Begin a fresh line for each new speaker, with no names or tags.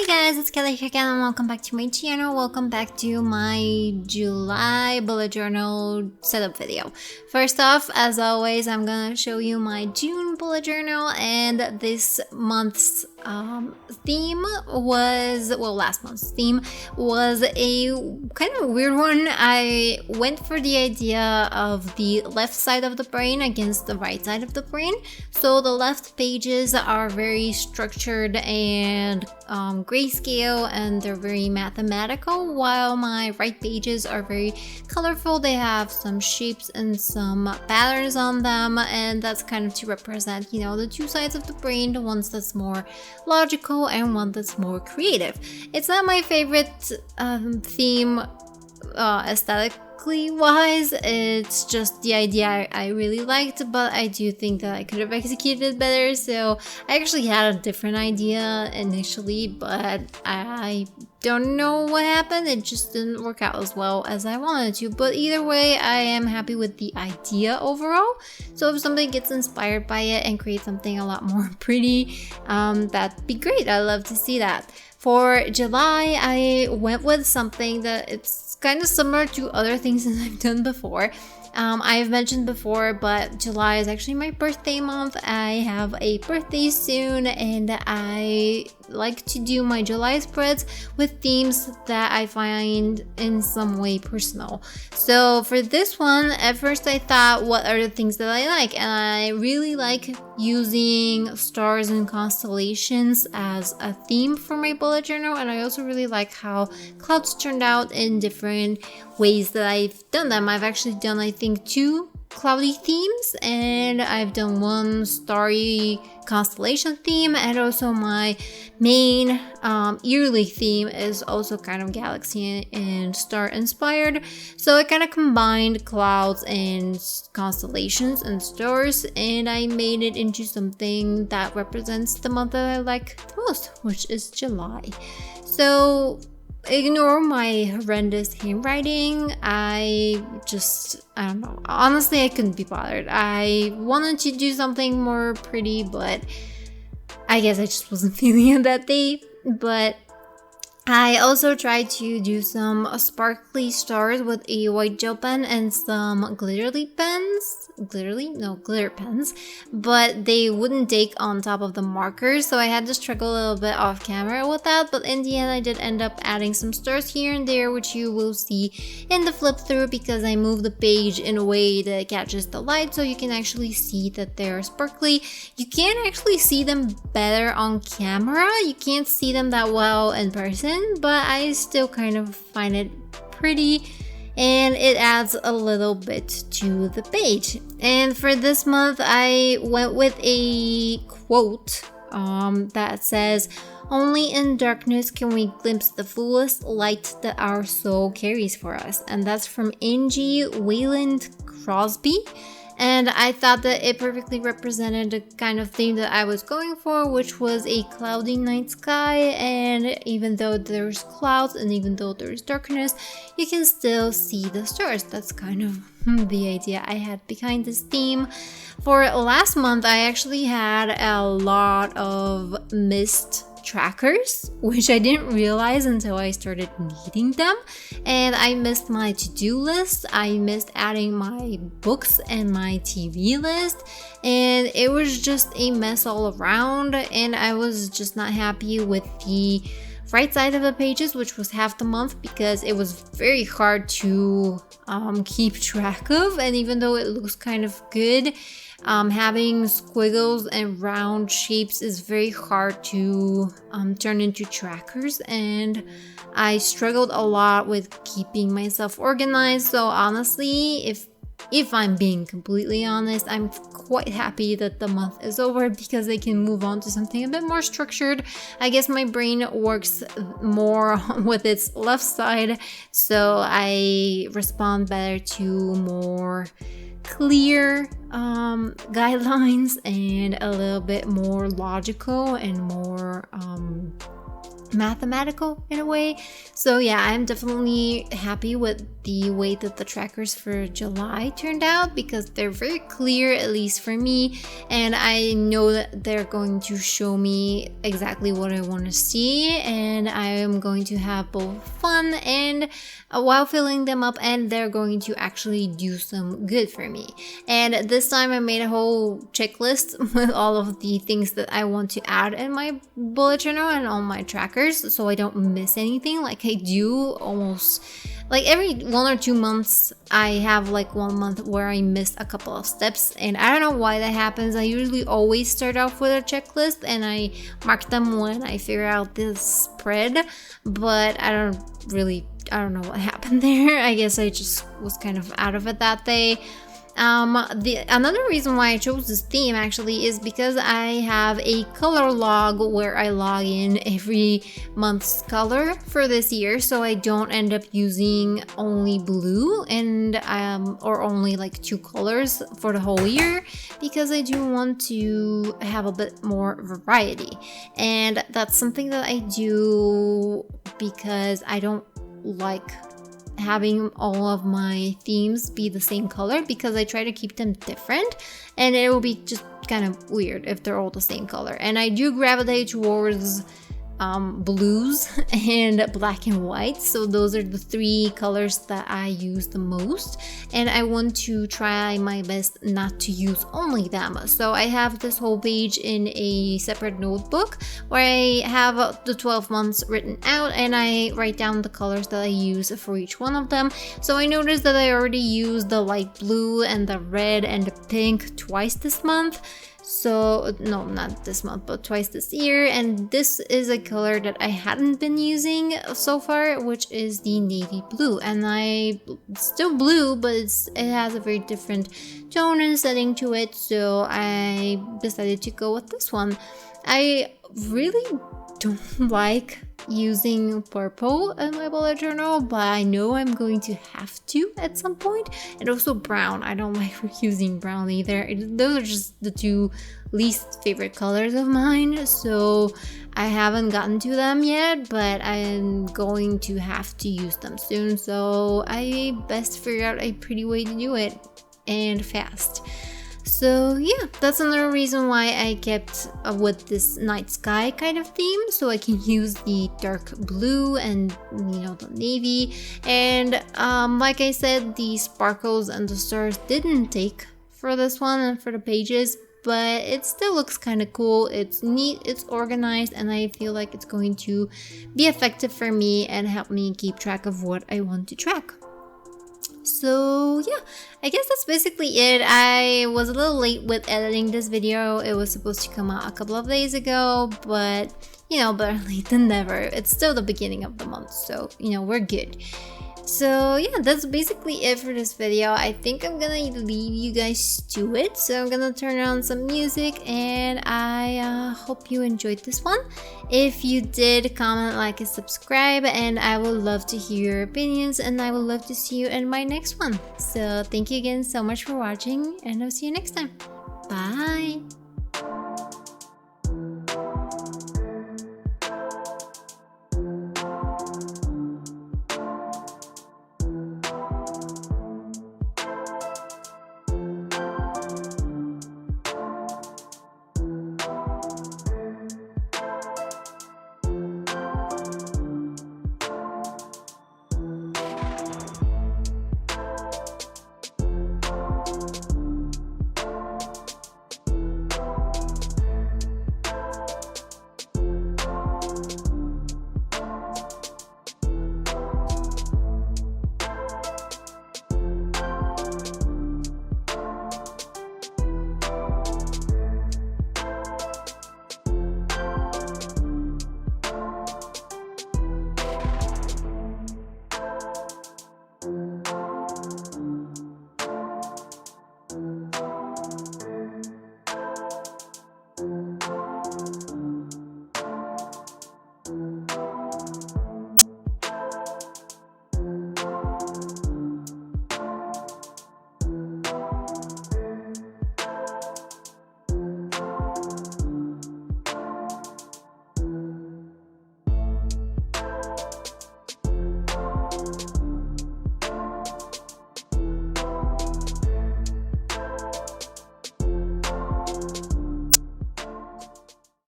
guys, it's Kelly here again and welcome back to my channel. Welcome back to my July bullet journal setup video. First off, as always, I'm gonna show you my June bullet journal, and this month's theme was, well, last month's theme was a kind of weird one. I went for the idea of the left side of the brain against the right side of the brain. So the left pages are very structured and grayscale, and they're very mathematical, while my right pages are very colorful. They have some shapes and some patterns on them, and that's kind of to represent, you know, the two sides of the brain, the ones that's more logical and one that's more creative. It's not my favorite theme aesthetically wise. It's just the idea I really liked, but I do think that I could have executed it better. So I actually had a different idea initially, but I don't know what happened. It just didn't work out as well as I wanted to. But either way, I am happy with the idea overall. So if somebody gets inspired by it and creates something a lot more pretty, that'd be great. I love to see that. For July, I went with something that it's kind of similar to other things that I've done before. I've mentioned before, but July is actually my birthday month. I have a birthday soon, and I like to do my July spreads with themes that I find in some way personal. So for this one, at first I thought, what are the things that I like? And I really like using stars and constellations as a theme for my bullet journal, and I also really like how clouds turned out in different ways that I've done them. I've actually done, I think, 2 cloudy themes, and I've done 1 starry constellation theme, and also my main yearly theme is also kind of galaxy and star inspired. So I kind of combined clouds and constellations and stars, and I made it into something that represents the month that I like the most, which is July. So ignore my horrendous handwriting. I don't know. Honestly, I couldn't be bothered. I wanted to do something more pretty, but I guess I just wasn't feeling it that day. But I also tried to do some sparkly stars with a white gel pen and some glitter pens, but they wouldn't take on top of the markers, so I had to struggle a little bit off camera with that. But in the end, I did end up adding some stars here and there, which you will see in the flip through, because I moved the page in a way that catches the light, so you can actually see that they're sparkly. You can actually see them better on camera. You can't see them that well in person, but I still kind of find it pretty, and it adds a little bit to the page. And for this month, I went with a quote that says, "Only in darkness can we glimpse the fullest light that our soul carries for us." And that's from Angie Wayland Crosby. And I thought that it perfectly represented the kind of theme that I was going for, which was a cloudy night sky. And even though there's clouds and even though there's darkness, you can still see the stars. That's kind of the idea I had behind this theme. For last month, I actually had a lot of missed trackers, which I didn't realize until I started needing them. And I missed my to-do list, I missed adding my books and my TV list, and it was just a mess all around, and I was just not happy with the right side of the pages, which was half the month, because it was very hard to keep track of. And even though it looks kind of good, having squiggles and round shapes is very hard to turn into trackers, and I struggled a lot with keeping myself organized. So honestly, if I'm being completely honest, I'm quite happy that the month is over, because I can move on to something a bit more structured. I guess my brain works more with its left side, so I respond better to more clear guidelines and a little bit more logical and more mathematical in a way. So yeah, I'm definitely happy with the way that the trackers for July turned out, because they're very clear, at least for me, and I know that they're going to show me exactly what I want to see, and I am going to have both fun and while filling them up, and they're going to actually do some good for me. And this time I made a whole checklist with all of the things that I want to add in my bullet journal and on my trackers, so I don't miss anything like I do almost like every 1 or 2 months. I have like 1 month where I miss a couple of steps, and I don't know why that happens. I usually always start off with a checklist and I mark them when I figure out this spread, but I don't know what happened there. I guess I just was kind of out of it that day. Another reason why I chose this theme actually is because I have a color log where I log in every month's color for this year, so I don't end up using only blue and or only like 2 colors for the whole year, because I do want to have a bit more variety. And that's something that I do because I don't like having all of my themes be the same color, because I try to keep them different and it will be just kind of weird if they're all the same color. And I do gravitate towards blues and black and white, so those are the 3 colors that I use the most, and I want to try my best not to use only them. So I have this whole page in a separate notebook where I have the 12 months written out, and I write down the colors that I use for each one of them. So I noticed that I already used the light blue and the red and the pink twice this month. So no, not this month, but twice this year. And this is a color that I hadn't been using so far, which is the navy blue. And it's still blue, but it has a very different tone and setting to it, so I decided to go with this one. I really don't like using purple in my bullet journal, but I know I'm going to have to at some point. And also brown. I don't like using brown either. Those are just the 2 least favorite colors of mine, so I haven't gotten to them yet, but I'm going to have to use them soon, so I best figure out a pretty way to do it, and fast. So yeah, that's another reason why I kept with this night sky kind of theme, so I can use the dark blue and the navy. And like I said, the sparkles and the stars didn't take for this one and for the pages, but it still looks kind of cool. It's neat, it's organized, and I feel like it's going to be effective for me and help me keep track of what I want to track. So yeah, I guess that's basically it. I was a little late with editing this video. It was supposed to come out a couple of days ago, but better late than never. It's still the beginning of the month, so we're good. So yeah, that's basically it for this video. I think I'm gonna leave you guys to it. So I'm gonna turn on some music, and I hope you enjoyed this one. If you did, comment, like, and subscribe, and I would love to hear your opinions, and I would love to see you in my next one. So thank you again so much for watching, and I'll see you next time. Bye!